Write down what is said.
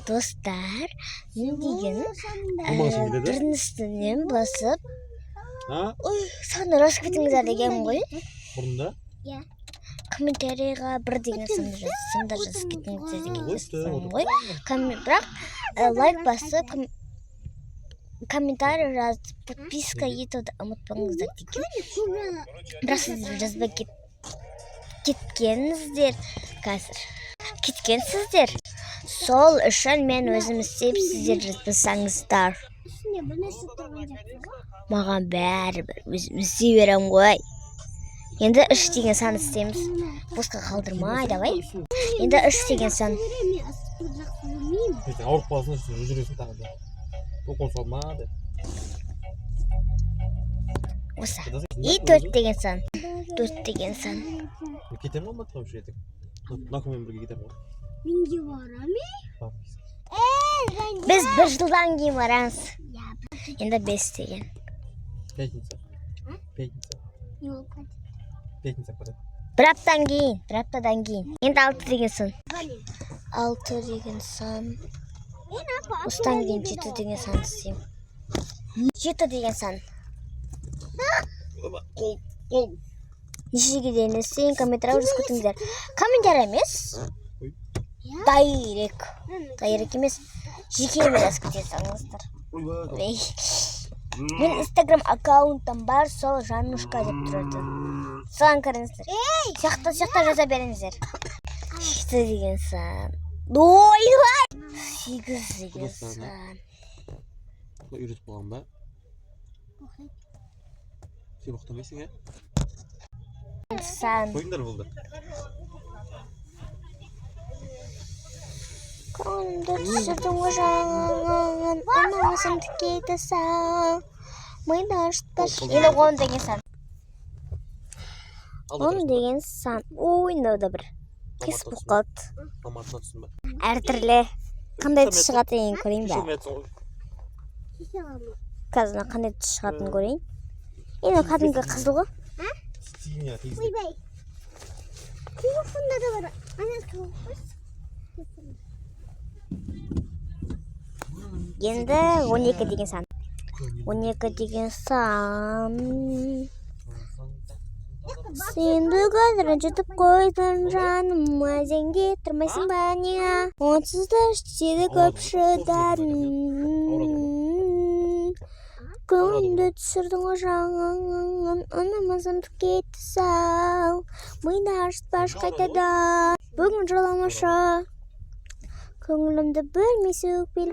Dostlar, ne деген Birinin üstünden basıp Oy, sonra rastgele ketіңіздер деген ғой. Бұрында? Комментарийға бір деген сандар жазып кетіңіздер деген ғой. Бірақ лайк басып, комментарий жазып, подписка етуді ұмытпаңыздар деген. Бірақ сіздер жазбай кеткенсіздер. Сол үшін мен өзім істеп, сіздер жазбасаңыздар. Маған бәрібір өзім істей берем ғой. Енді 3 деген сан істейміз. Босқа қалдырмай, давай. Енді 3 деген сан. Ауырып қаласың, жүресің тағы да. Тоқол салма деп. Осы. И 4 деген сан. 4 деген сан. Кетем ғой, матқа үші етік. Накумен бірге кетем ғой. Менде барамын. Біз 1 жылдан кейін барамыз. Енді 5 деген. Пятница. Пятница барады. Бір аптадан кейін. Енді 6 деген сан. 6 деген сан. Осыдан кейін 7 деген сан істеймін. 7 деген сан. Қол. Нешеге дейін істейін, комментарий жазып кетіңіздер. Комментарий емес. Дайрек емес. Жекемен жазып кетесіңіздер. Мен Instagram аккаунтым бар, сол Жаннушка деп тұрады. Соған кіріңіздер. Сияқты жаза беріңіздер. 7 деген сан. 8 деген сан. Үйретіп болған ба? Сен ұқтамайсың, ә? Сан. Қойыңдар болды. Көңілімді түсірдің жаңағын, анамызым тікейді сау. Миды ашытпаш. Енді 10 деген сан. 10 деген сан. Ой, да бір. Қис бұл қалды. Мамасына түсін ба? Әртүрлі. Қандай түс шығатынын көрейін бә? Қазына қандай түс шығатынын көрейін. Енді кәдімгі қызыл ғой. Ойбай. Телефонда да бар. Ана қылып. Енді 12 деген сан. 12 деген сан. Сен бүгін ренжітіп қойдың жаным, өзеңде тұрмайсың ба неға? Онсыз да іштеді көп шыдадың. Көңілімді түсірдің ғой жаңағын, анамызым кетті сау. Миды ашытпаш қайтадан. Бүгін жыламашы. Көңілімді бөлмесі өкпелі